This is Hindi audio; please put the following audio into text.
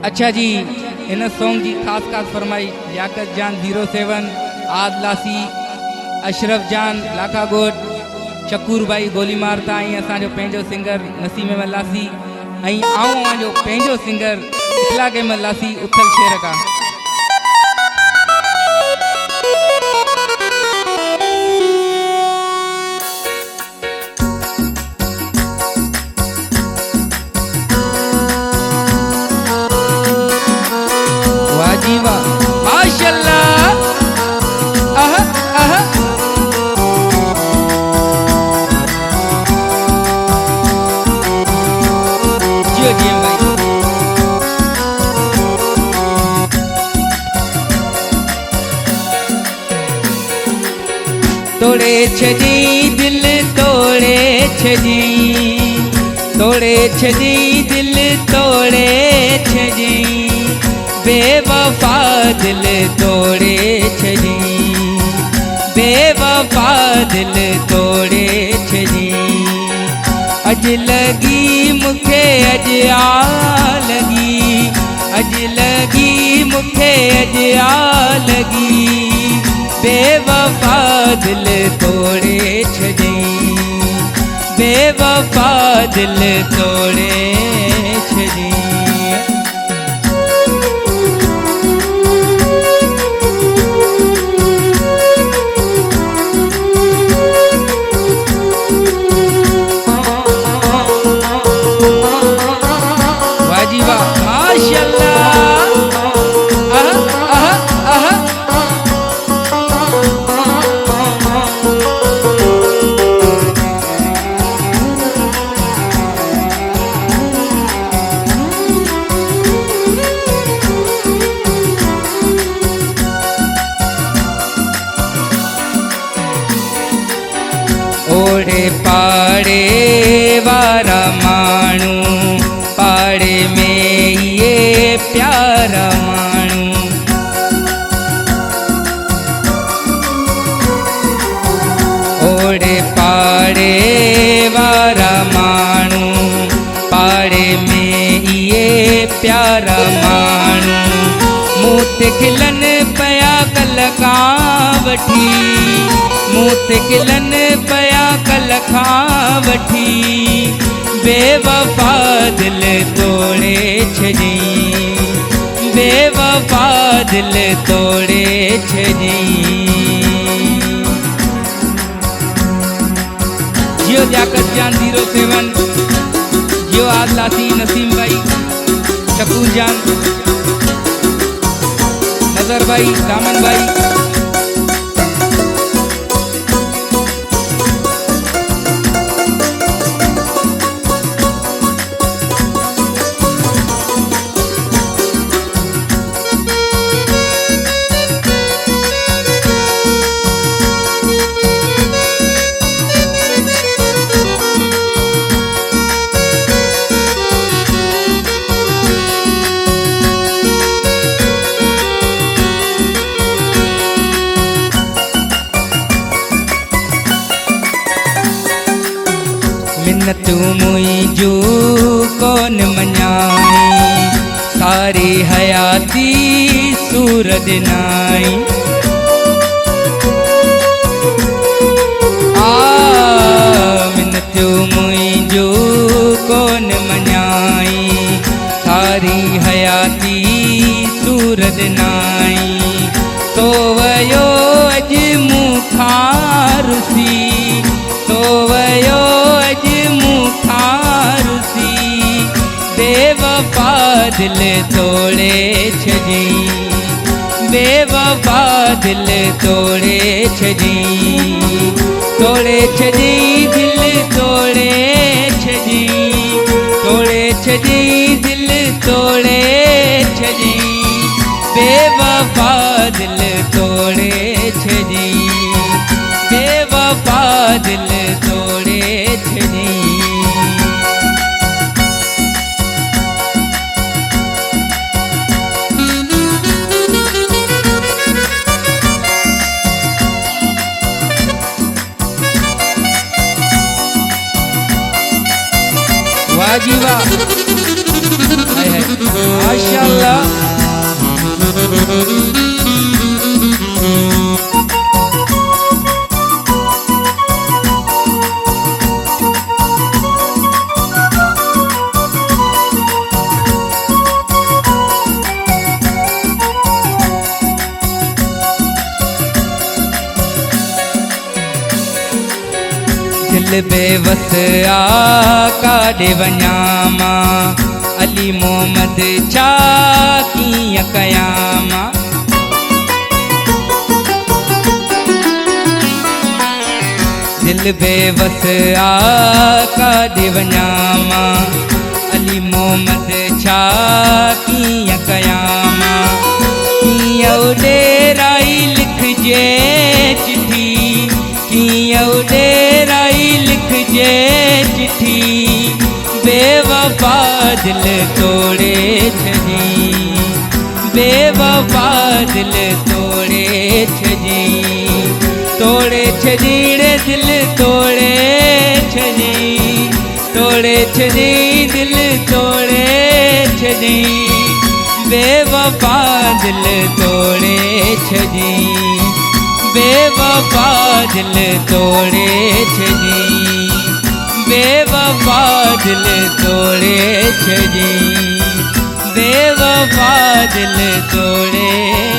अच्छा जी, इन सॉन्ग की खास फरमाई लियाकत जान 07, आद लासी, अशरफ जान लाखागोट, शकूर भाई गोली मारता आई असांजो पंहिंजो सिंगर नसीम अहमद लासी ऐं आऊं जो पंहिंजो सिंगर इखलाक अहमद लासी उथल शेर का। वाह जी वाह, माशाअल्लाह, आहा आहा। जियो जियो भाई। तोड़े छजी दिल तोड़े छजी, तोड़े छजी दिल तोड़े छजी, बेवफा दिल तोड़े छजी, बेवफा दिल तोड़े छजी। अज लगी मुखे अज आ लगी, अज लगी मुखे अज आ लगी, बेवफा दिल तोड़े छजी, बेवफा दिल तोड़े छजी। वाह जी वाह, माशाअल्लाह, आहा आहा आहा। ओड़े पाड़े वारा मानू, पाड़े में ये प्यारा मानू, ओड़े पाड़े वारा मानू, पाड़े में ये प्यारा मानू। मुँह ते खिलन पया कल खां वठी, मुँह ते खिलन पया कल खां वठी, बेवफा दिल तोड़े छजी, बेवफा दिल तोड़े छजी। जियो लियाकत जान 07, जियो आद लासी, नसीम भाई, शकूर जान, नजर भाई, दामन भाई। मिन्नत मुझू कौन मनाई, सारी हयाती सूरज नाई। मिन्नत मुझू कौन मनाई, सारी हयाती सूरज नाई। तो वयो अज मुखा रुसी, तो वयो अज मुखा रुसी, बेवफा दिल तोड़े छजी, बेवफा दिल तोड़े छजी, तोड़े छजी दिल तोड़े छजी, तोड़े छजी दिल तोड़े छजी, बेवफा दिल तोड़े छजी, बेवफा दिल तोड़े छजी। वाह जी वाह, माशाअल्लाह। दिल बेवस आ काॾे वञां मां अली मोहम्मद छा कीअं कयां मां दिल बेवस आ काॾे वञां मां अली मोहम्मद छा कीअं कयां मां कीअं उॾेराई लिखजे चिठी कीअं उॾेराई लिखजे चिठी बेवफा दिल तोड़े छॾी बेवफा दिल तोड़े छॾी तोड़े छॾी रे दिल तोड़े छॾी तोड़े छॾी दिल तोड़े छॾी बेवफा दिल तोड़े छॾी बेवफा दिल तोड़े छॾी बेवफा दिल तोड़े छॾी बेवफा दिल तोड़े